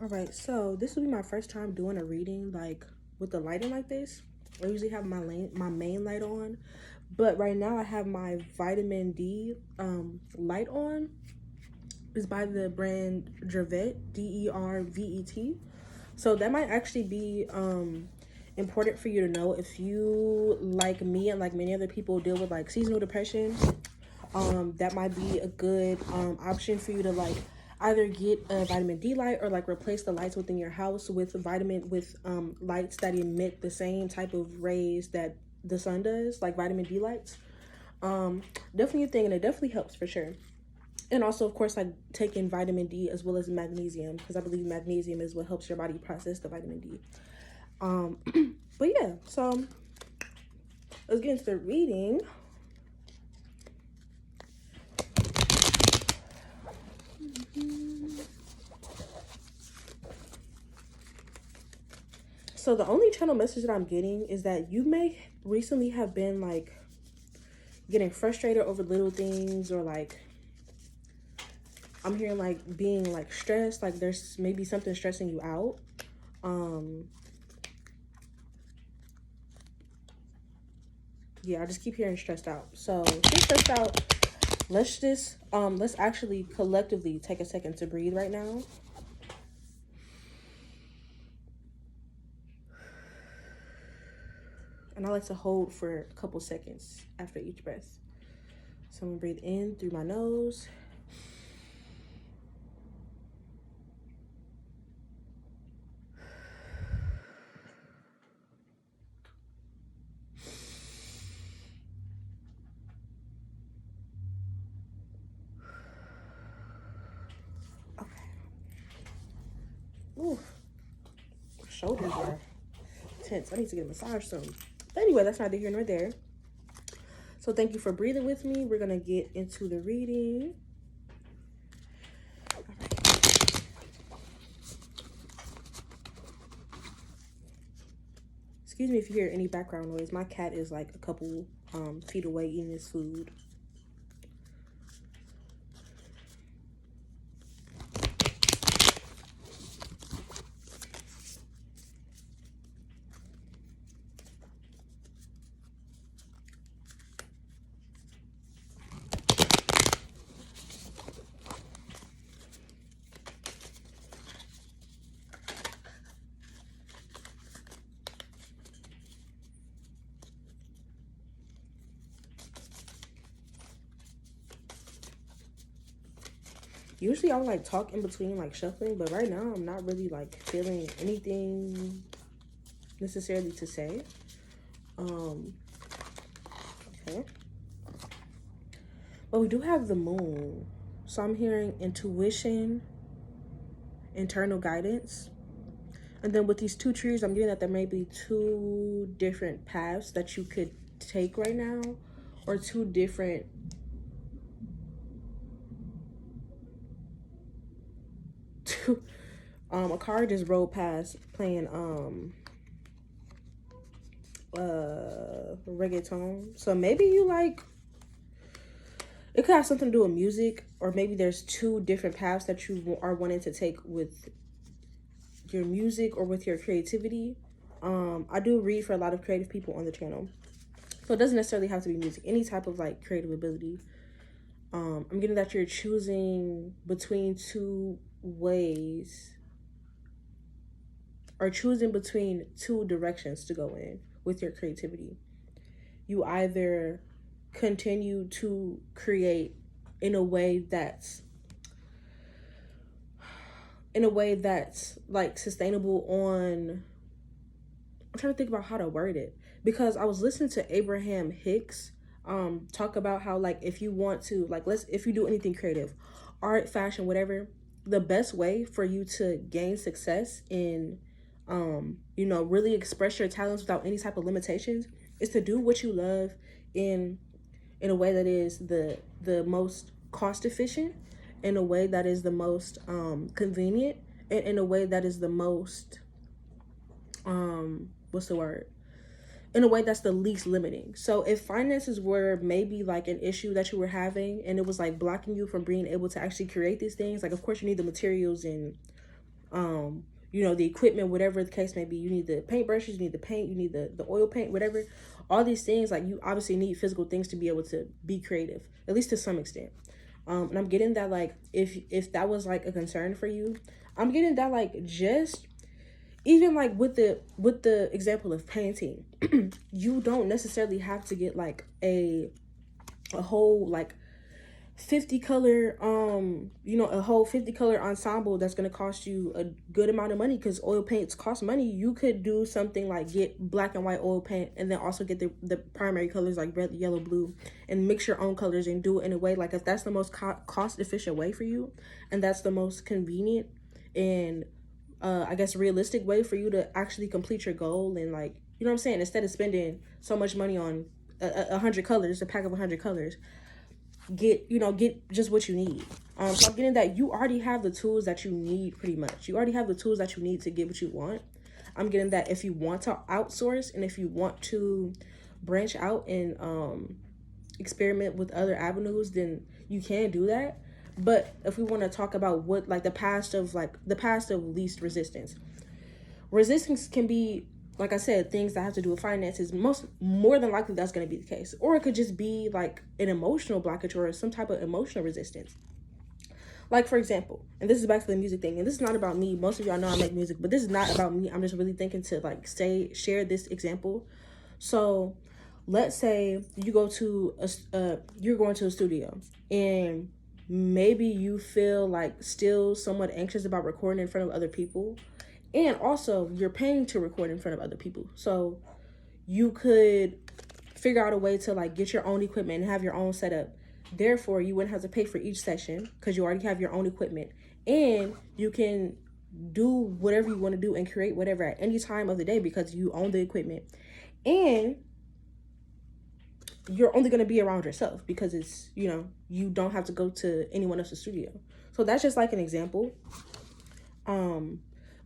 All right, so this will be my first time doing a reading like with the lighting like this. I usually have my main light on, but right now I have my vitamin D light on. It's by the brand Dervet, Dervet. So that might actually be important for you to know if you, like me and like many other people, deal with like seasonal depression. That might be a good option for you to like either get a vitamin D light or like replace the lights within your house with lights that emit the same type of rays that the sun does, like vitamin D lights. Definitely a thing, and it definitely helps for sure. And also, of course, like taking vitamin D as well as magnesium, because I believe magnesium is what helps your body process the vitamin D. But yeah, so let's get into the reading. So the only channel message that I'm getting is that you may recently have been like getting frustrated over little things, or like I'm hearing like being like stressed, like there's maybe something stressing you out. Yeah, I just keep hearing stressed out. So if you're stressed out, let's actually collectively take a second to breathe right now. And I like to hold for a couple seconds after each breath. So I'm gonna breathe in through my nose. Okay. Ooh, my shoulders are tense. I need to get a massage soon. But anyway, that's neither here nor there. So thank you for breathing with me. We're gonna get into the reading. All right. Excuse me if you hear any background noise. My cat is like a couple feet away eating his food. Usually I'll like talk in between like shuffling, but right now I'm not really like feeling anything necessarily to say. Okay. But we do have the moon. So I'm hearing intuition, internal guidance. And then with these two trees, I'm getting that there may be two different paths that you could take right now, or two different a car just rode past playing reggaeton. So maybe you like, it could have something to do with music, or maybe there's two different paths that you are wanting to take with your music or with your creativity. I do read for a lot of creative people on the channel, so it doesn't necessarily have to be music, any type of like creative ability. I'm getting that you're choosing between two ways, or choosing between two directions to go in with your creativity. You either continue to create in a way that's like sustainable on, I'm trying to think about how to word it, because I was listening to Abraham Hicks talk about how like if you want to like, if you do anything creative, art, fashion, whatever, the best way for you to gain success in you know, really express your talents without any type of limitations is to do what you love in a way that is the most cost efficient, in a way that is the most convenient, and in a way that is the most what's the word, in a way that's the least limiting. So if finances were maybe like an issue that you were having and it was like blocking you from being able to actually create these things, like of course you need the materials and You know, the equipment, whatever the case may be. You need the paint brushes, you need the paint, you need the oil paint, whatever. All these things, like, you obviously need physical things to be able to be creative, at least to some extent. And I'm getting that, like, if that was like a concern for you, I'm getting that, like, just even like with the example of painting, you don't necessarily have to get like a whole like 50 color you know, a whole 50 color ensemble that's going to cost you a good amount of money, because oil paints cost money. You could do something like get black and white oil paint, and then also get the primary colors like red, yellow, blue, and mix your own colors and do it in a way, like, if that's the most cost efficient way for you, and that's the most convenient and I guess realistic way for you to actually complete your goal, and, like, you know what I'm saying, instead of spending so much money on 100 colors, a pack of 100 colors, get just what you need. So I'm getting that you already have the tools that you need. Pretty much, you already have the tools that you need to get what you want. I'm getting that if you want to outsource, and if you want to branch out and experiment with other avenues, then you can do that. But if we want to talk about what, like, the past of least resistance can be, like I said, things that have to do with finances. More than likely that's going to be the case. Or it could just be like an emotional blockage or some type of emotional resistance. Like, for example, and this is back to the music thing, and this is not about me. Most of y'all know I make music, but this is not about me. I'm just really thinking to, like, share this example. So let's say you go to you're going to a studio, and maybe you feel like still somewhat anxious about recording in front of other people. And also, you're paying to record in front of other people. So you could figure out a way to, like, get your own equipment and have your own setup. Therefore, you wouldn't have to pay for each session because you already have your own equipment. And you can do whatever you want to do and create whatever at any time of the day because you own the equipment. And you're only going to be around yourself because it's, you know, you don't have to go to anyone else's studio. So that's just like an example.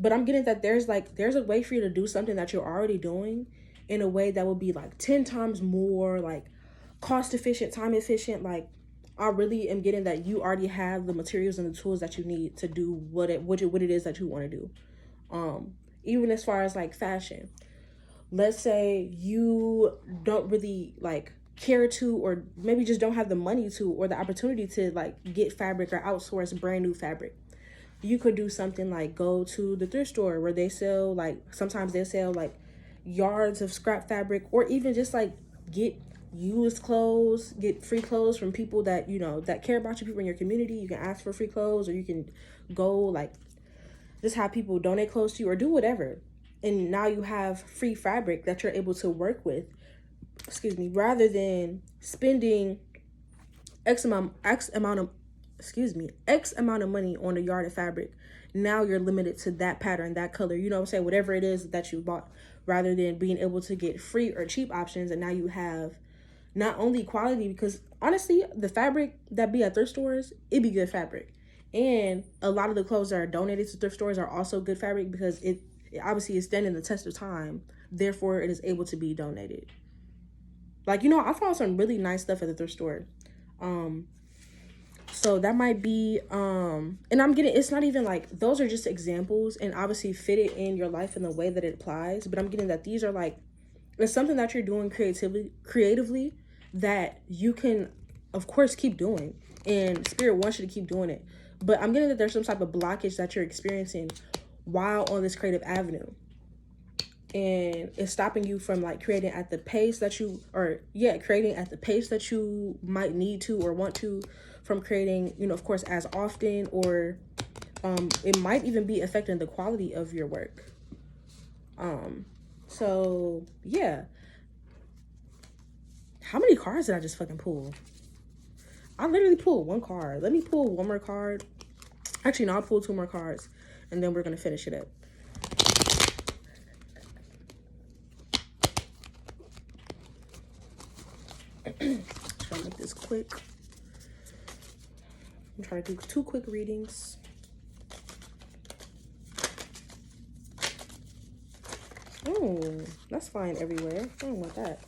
But I'm getting that there's a way for you to do something that you're already doing in a way that will be like 10 times more like cost efficient, time efficient. Like, I really am getting that you already have the materials and the tools that you need to do what it is that you want to do. Even as far as like fashion, let's say you don't really like care to, or maybe just don't have the money to, or the opportunity to, like, get fabric or outsource brand new fabric. You could do something like go to the thrift store where they sell, like, sometimes they sell like yards of scrap fabric, or even just like get used clothes, get free clothes from people that, you know, that care about you, people in your community. You can ask for free clothes, or you can go, like, just have people donate clothes to you, or do whatever. And now you have free fabric that you're able to work with, rather than spending X amount of money on a yard of fabric. Now you're limited to that pattern, that color, you know what I'm saying, whatever it is that you bought, rather than being able to get free or cheap options. And now you have not only quality, because honestly, the fabric that be at thrift stores, it be good fabric. And a lot of the clothes that are donated to thrift stores are also good fabric, because it obviously is standing the test of time. Therefore, it is able to be donated. Like, you know, I found some really nice stuff at the thrift store. So that might be, and I'm getting, it's not even like, those are just examples, and obviously fit it in your life in the way that it applies. But I'm getting that these are like, it's something that you're doing creatively that you can, of course, keep doing. And Spirit wants you to keep doing it. But I'm getting that there's some type of blockage that you're experiencing while on this creative avenue. And it's stopping you from, like, creating at the pace that you might need to or want to, from creating, you know, of course, as often, or it might even be affecting the quality of your work. So yeah. How many cards did I just fucking pull? I literally pulled one card. Let me pull one more card. Actually, no, I'll pull two more cards, and then we're gonna finish it up. Try to make this quick. I'm trying to do 2 quick readings. Oh, that's fine everywhere. I don't want that.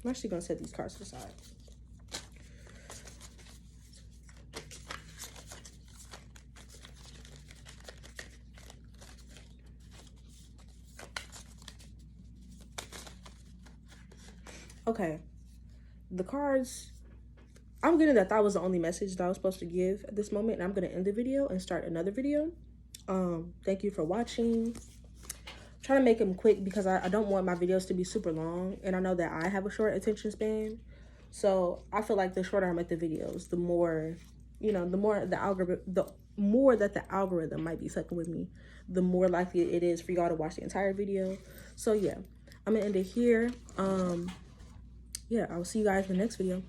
I'm actually gonna set these cards to the side. Okay, the cards, I'm getting that was the only message that I was supposed to give at this moment, and I'm going to end the video and start another video. Thank you for watching. I'm trying to make them quick because I don't want my videos to be super long, and I know that I have a short attention span. So I feel like the shorter I make the videos, the more, you know, the more that the algorithm might be fucking with me, the more likely it is for y'all to watch the entire video. So yeah, I'm gonna end it here. Yeah, I'll see you guys in the next video.